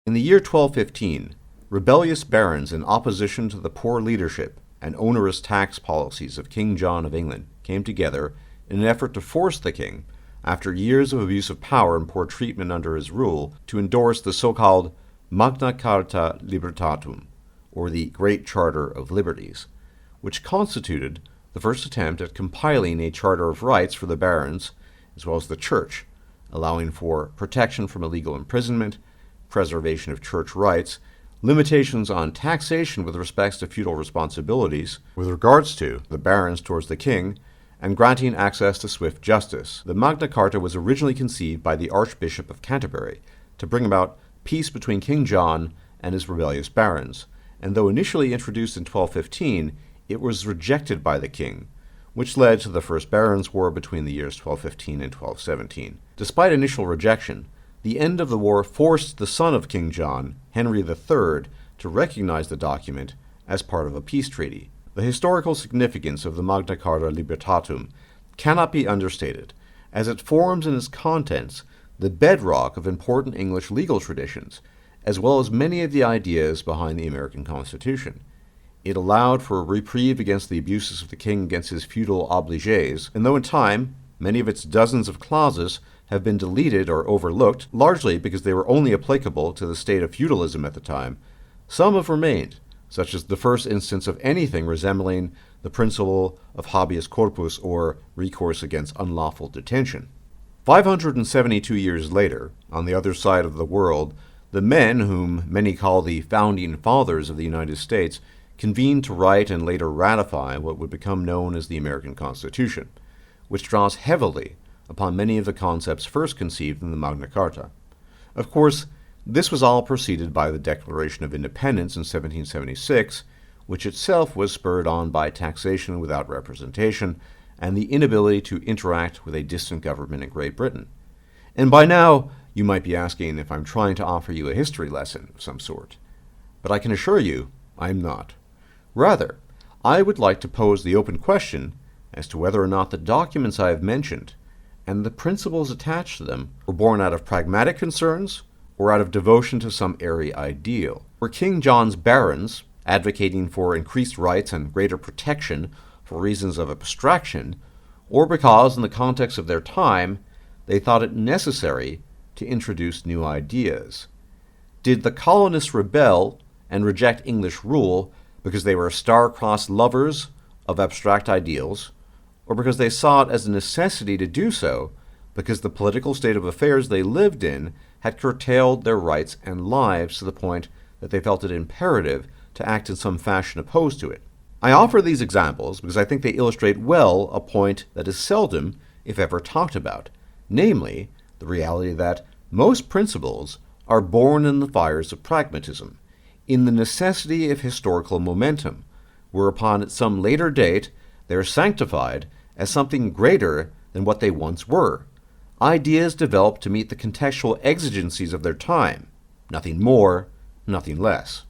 In the year 1215, rebellious barons in opposition to the poor leadership and onerous tax policies of King John of England came together in an effort to force the king, after years of abuse of power and poor treatment under his rule, to endorse the so-called Magna Carta Libertatum, or the Great Charter of Liberties, which constituted the first attempt at compiling a charter of rights for the barons as well as the church, allowing for protection from illegal imprisonment, preservation of church rights, limitations on taxation with respect to feudal responsibilities with regards to the barons towards the king, and granting access to swift justice. The Magna Carta was originally conceived by the Archbishop of Canterbury to bring about peace between King John and his rebellious barons, and though initially introduced in 1215, it was rejected by the king, which led to the First Barons' War between the years 1215 and 1217. Despite initial rejection, the end of the war forced the son of King John, Henry III, to recognize the document as part of a peace treaty. The historical significance of the Magna Carta Libertatum cannot be understated, as it forms in its contents the bedrock of important English legal traditions, as well as many of the ideas behind the American Constitution. It allowed for a reprieve against the abuses of the king against his feudal obligés, and though in time many of its dozens of clauses have been deleted or overlooked, largely because they were only applicable to the state of feudalism at the time, some have remained, such as the first instance of anything resembling the principle of habeas corpus, or recourse against unlawful detention. 572 years later, on the other side of the world, the men whom many call the founding fathers of the United States convened to write and later ratify what would become known as the American Constitution, which draws heavily upon many of the concepts first conceived in the Magna Carta. Of course, this was all preceded by the Declaration of Independence in 1776, which itself was spurred on by taxation without representation and the inability to interact with a distant government in Great Britain. And by now, you might be asking if I'm trying to offer you a history lesson of some sort. But I can assure you, I'm not. Rather, I would like to pose the open question as to whether or not the documents I have mentioned and the principles attached to them were born out of pragmatic concerns or out of devotion to some airy ideal. Were King John's barons advocating for increased rights and greater protection for reasons of abstraction, or because, in the context of their time, they thought it necessary to introduce new ideas? Did the colonists rebel and reject English rule because they were star-crossed lovers of abstract ideals, or because they saw it as a necessity to do so because the political state of affairs they lived in had curtailed their rights and lives to the point that they felt it imperative to act in some fashion opposed to it? I offer these examples because I think they illustrate well a point that is seldom, if ever, talked about, namely, the reality that most principles are born in the fires of pragmatism, in the necessity of historical momentum, whereupon at some later date they are sanctified as something greater than what they once were, ideas developed to meet the contextual exigencies of their time, nothing more, nothing less.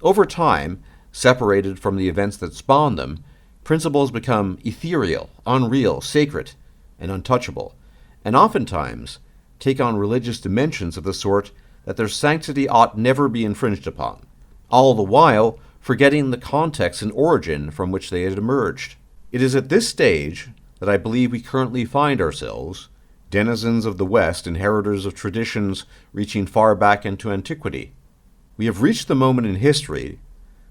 Over time, separated from the events that spawned them, principles become ethereal, unreal, sacred, and untouchable, and oftentimes take on religious dimensions of the sort that their sanctity ought never be infringed upon, all the while forgetting the context and origin from which they had emerged. It is at this stage that I believe we currently find ourselves, denizens of the West, inheritors of traditions reaching far back into antiquity. We have reached the moment in history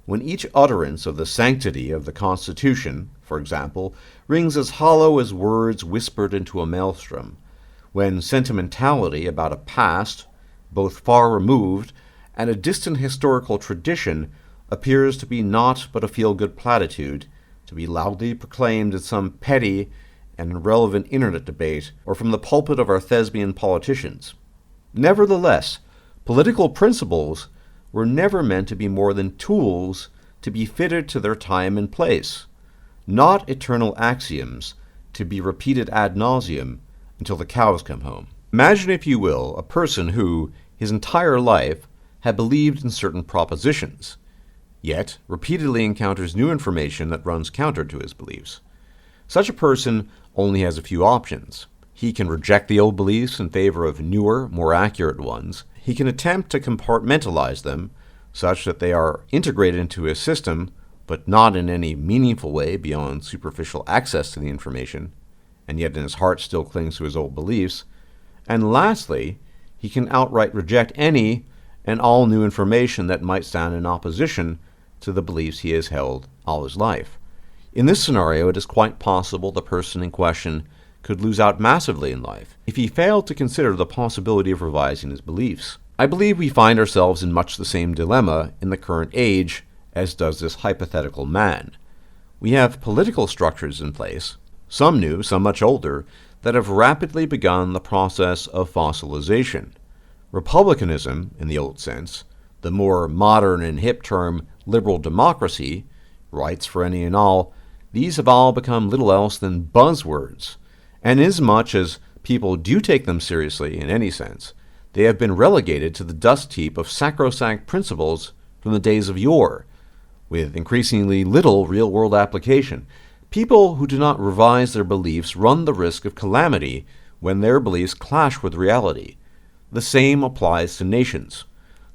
when each utterance of the sanctity of the Constitution, for example, rings as hollow as words whispered into a maelstrom, when sentimentality about a past, both far removed, and a distant historical tradition appears to be naught but a feel-good platitude, to be loudly proclaimed in some petty and irrelevant internet debate, or from the pulpit of our thespian politicians. Nevertheless, political principles were never meant to be more than tools to be fitted to their time and place, not eternal axioms to be repeated ad nauseum until the cows come home. Imagine, if you will, a person who, his entire life, had believed in certain propositions, yet repeatedly encounters new information that runs counter to his beliefs. Such a person only has a few options: He can reject the old beliefs in favor of newer, more accurate ones. He can attempt to compartmentalize them such that they are integrated into his system, but not in any meaningful way beyond superficial access to the information, and yet in his heart still clings to his old beliefs. And lastly, he can outright reject any and all new information that might stand in opposition to the beliefs he has held all his life. In this scenario, it is quite possible the person in question could lose out massively in life if he failed to consider the possibility of revising his beliefs. I believe we find ourselves in much the same dilemma in the current age as does this hypothetical man. We have political structures in place, some new, some much older, that have rapidly begun the process of fossilization. Republicanism, in the old sense, the more modern and hip term liberal democracy, rights for any and all, these have all become little else than buzzwords. And inasmuch as people do take them seriously in any sense, they have been relegated to the dust heap of sacrosanct principles from the days of yore, with increasingly little real-world application. People who do not revise their beliefs run the risk of calamity when their beliefs clash with reality. The same applies to nations.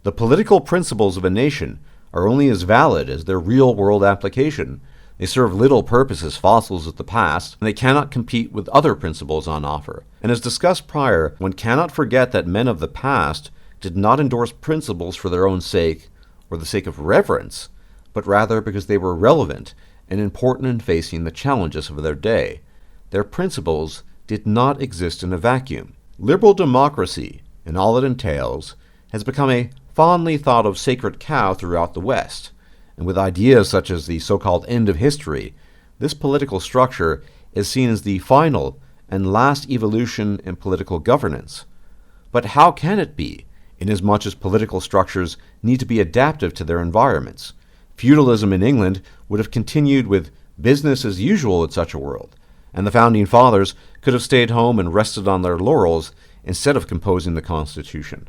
The political principles of a nation are only as valid as their real-world application. They serve little purpose as fossils of the past, and they cannot compete with other principles on offer. And as discussed prior, one cannot forget that men of the past did not endorse principles for their own sake or the sake of reverence, but rather because they were relevant and important in facing the challenges of their day. Their principles did not exist in a vacuum. Liberal democracy, and all it entails, has become a fondly thought of sacred cow throughout the West. And with ideas such as the so-called end of history, this political structure is seen as the final and last evolution in political governance. But how can it be, inasmuch as political structures need to be adaptive to their environments? Feudalism in England would have continued with business as usual in such a world, and the Founding Fathers could have stayed home and rested on their laurels instead of composing the Constitution.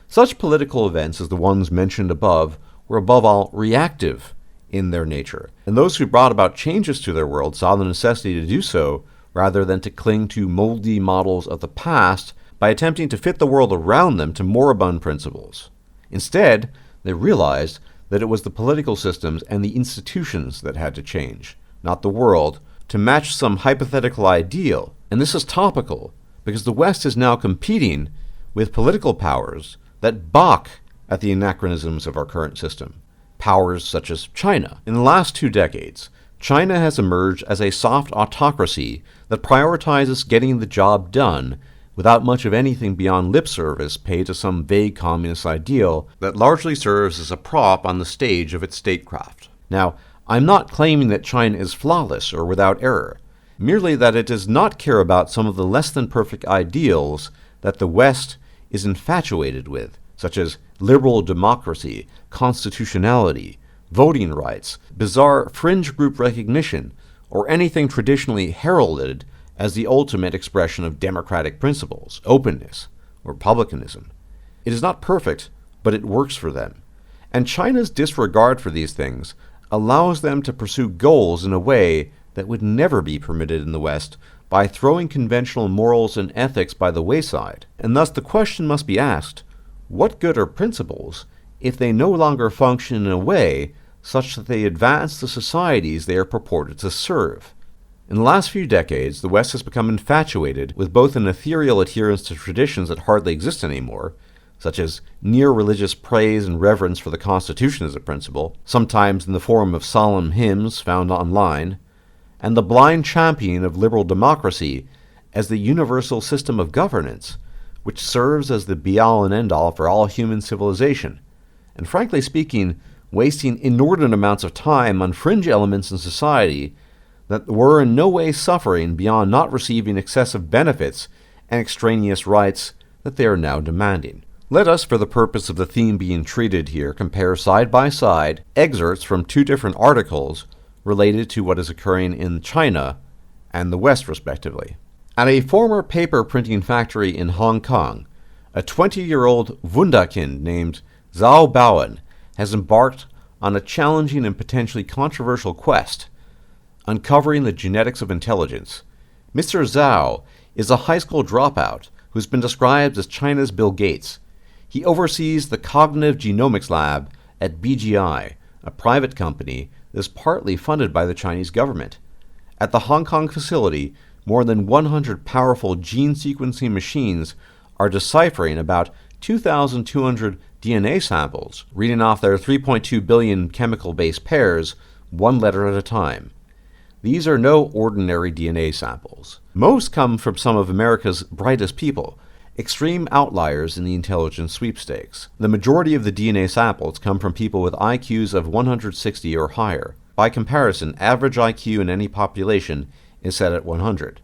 Such political events as the ones mentioned above were above all reactive in their nature, and those who brought about changes to their world saw the necessity to do so rather than to cling to moldy models of the past by attempting to fit the world around them to moribund principles. Instead, they realized that it was the political systems and the institutions that had to change, not the world, to match some hypothetical ideal. And this is topical, because the West is now competing with political powers that balk at the anachronisms of our current system, powers such as China. In the last 2 decades, China has emerged as a soft autocracy that prioritizes getting the job done without much of anything beyond lip service paid to some vague communist ideal that largely serves as a prop on the stage of its statecraft. Now, I'm not claiming that China is flawless or without error, merely that it does not care about some of the less than perfect ideals that the West is infatuated with, such as liberal democracy, constitutionality, voting rights, bizarre fringe group recognition, or anything traditionally heralded as the ultimate expression of democratic principles, openness, or republicanism. It is not perfect, but it works for them. And China's disregard for these things allows them to pursue goals in a way that would never be permitted in the West by throwing conventional morals and ethics by the wayside. And thus the question must be asked, what good are principles if they no longer function in a way such that they advance the societies they are purported to serve? In the last few decades, the West has become infatuated with both an ethereal adherence to traditions that hardly exist anymore, such as near-religious praise and reverence for the Constitution as a principle, sometimes in the form of solemn hymns found online, and the blind championing of liberal democracy as the universal system of governance, which serves as the be-all and end-all for all human civilization, and frankly speaking, wasting inordinate amounts of time on fringe elements in society that were in no way suffering beyond not receiving excessive benefits and extraneous rights that they are now demanding. Let us, for the purpose of the theme being treated here, compare side by side excerpts from 2 different articles related to what is occurring in China and the West, respectively. At a former paper printing factory in Hong Kong, a 20-year-old wunderkind named Zhao Baoan has embarked on a challenging and potentially controversial quest, uncovering the genetics of intelligence. Mr. Zhao is a high school dropout who's been described as China's Bill Gates. He oversees the Cognitive Genomics Lab at BGI, a private company that is partly funded by the Chinese government. At the Hong Kong facility, more than 100 powerful gene sequencing machines are deciphering about 2,200 DNA samples, reading off their 3.2 billion chemical base pairs, one letter at a time. These are no ordinary DNA samples. Most come from some of America's brightest people, extreme outliers in the intelligence sweepstakes. The majority of the DNA samples come from people with IQs of 160 or higher. By comparison, average IQ in any population is set at 100.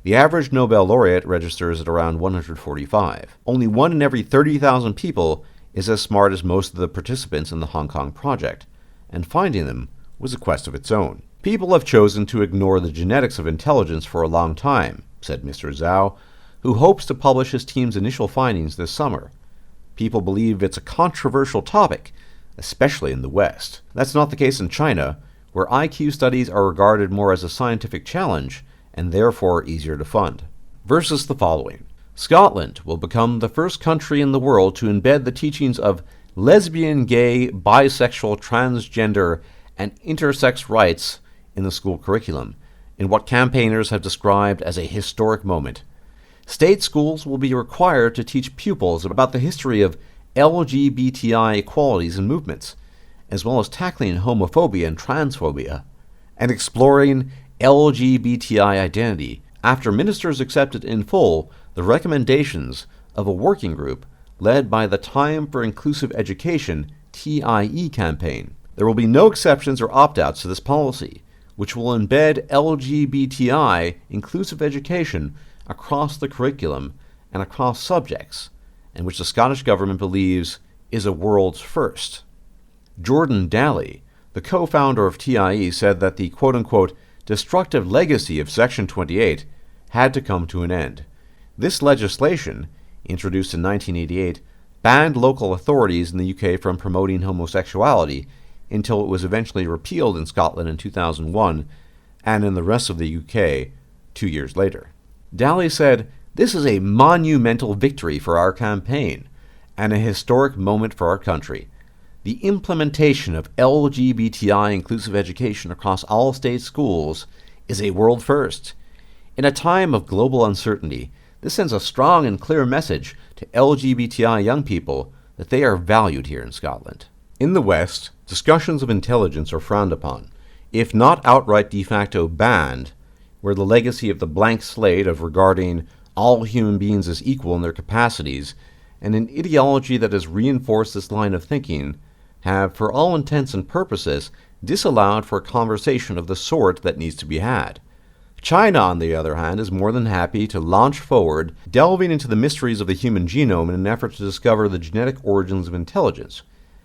The average Nobel laureate registers at around 145. Only 1 in every 30,000 people is as smart as most of the participants in the Hong Kong project, and finding them was a quest of its own. People have chosen to ignore the genetics of intelligence for a long time, said Mr. Zhao, who hopes to publish his team's initial findings this summer. People believe it's a controversial topic, especially in the West. That's not the case in China, where IQ studies are regarded more as a scientific challenge and therefore easier to fund. Versus the following. Scotland will become the first country in the world to embed the teachings of lesbian, gay, bisexual, transgender, and intersex rights in the school curriculum, in what campaigners have described as a historic moment. State schools will be required to teach pupils about the history of LGBTI equalities and movements, as well as tackling homophobia and transphobia, and exploring LGBTI identity after ministers accepted in full the recommendations of a working group led by the Time for Inclusive Education TIE campaign. There will be no exceptions or opt-outs to this policy, which will embed LGBTI inclusive education across the curriculum and across subjects, and which the Scottish Government believes is a world's first. Jordan Daly, the co-founder of TIE, said that the quote-unquote destructive legacy of Section 28 had to come to an end. This legislation, introduced in 1988, banned local authorities in the UK from promoting homosexuality until it was eventually repealed in Scotland in 2001 and in the rest of the UK 2 years later. Daly said, "This is a monumental victory for our campaign and a historic moment for our country. The implementation of LGBTI inclusive education across all state schools is a world first. In a time of global uncertainty, this sends a strong and clear message to LGBTI young people that they are valued here in Scotland." In the West, discussions of intelligence are frowned upon, if not outright de facto banned, where the legacy of the blank slate of regarding all human beings as equal in their capacities and an ideology that has reinforced this line of thinking have, for all intents and purposes, disallowed for a conversation of the sort that needs to be had. China, on the other hand, is more than happy to launch forward, delving into the mysteries of the human genome in an effort to discover the genetic origins of intelligence,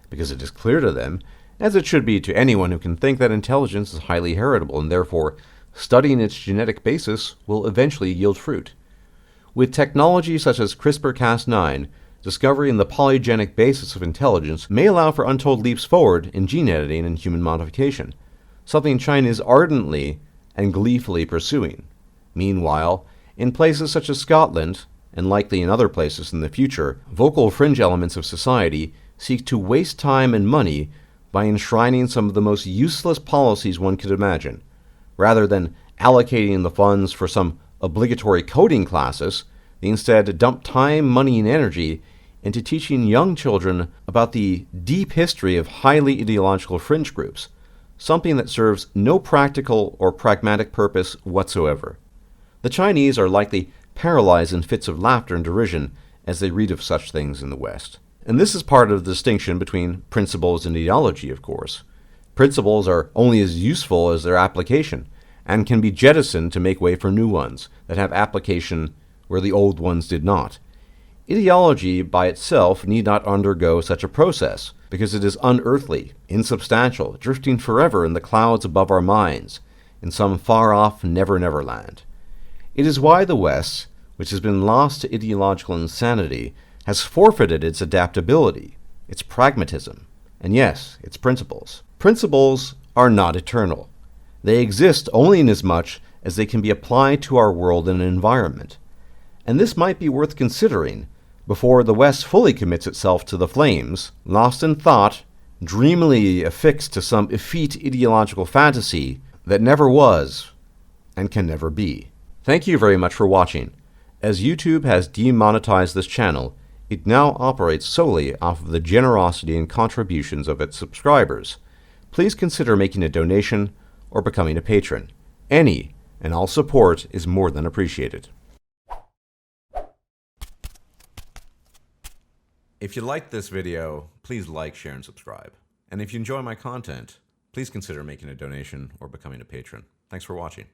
because it is clear to them, as it should be to anyone who can think that intelligence is highly heritable and therefore studying its genetic basis will eventually yield fruit. With technology such as CRISPR-Cas9, discovering the polygenic basis of intelligence may allow for untold leaps forward in gene editing and human modification, something China is ardently and gleefully pursuing. Meanwhile, in places such as Scotland, and likely in other places in the future, vocal fringe elements of society seek to waste time and money by enshrining some of the most useless policies one could imagine. Rather than allocating the funds for some obligatory coding classes, they instead dump time, money, and energy into teaching young children about the deep history of highly ideological fringe groups, something that serves no practical or pragmatic purpose whatsoever. The Chinese are likely paralyzed in fits of laughter and derision as they read of such things in the West. And this is part of the distinction between principles and ideology, of course. Principles are only as useful as their application, and can be jettisoned to make way for new ones that have application where the old ones did not. Ideology by itself need not undergo such a process, because it is unearthly, insubstantial, drifting forever in the clouds above our minds, in some far-off never-never land. It is why the West, which has been lost to ideological insanity, has forfeited its adaptability, its pragmatism, and yes, its principles. Principles are not eternal. They exist only inasmuch as they can be applied to our world and environment. and this might be worth considering before the West fully commits itself to the flames, lost in thought, dreamily affixed to some effete ideological fantasy that never was and can never be. Thank you very much for watching. As YouTube has demonetized this channel, it now operates solely off of the generosity and contributions of its subscribers. Please consider making a donation or becoming a patron. Any and all support is more than appreciated. If you liked this video, please like, share, and subscribe. And if you enjoy my content, please consider making a donation or becoming a patron. Thanks for watching.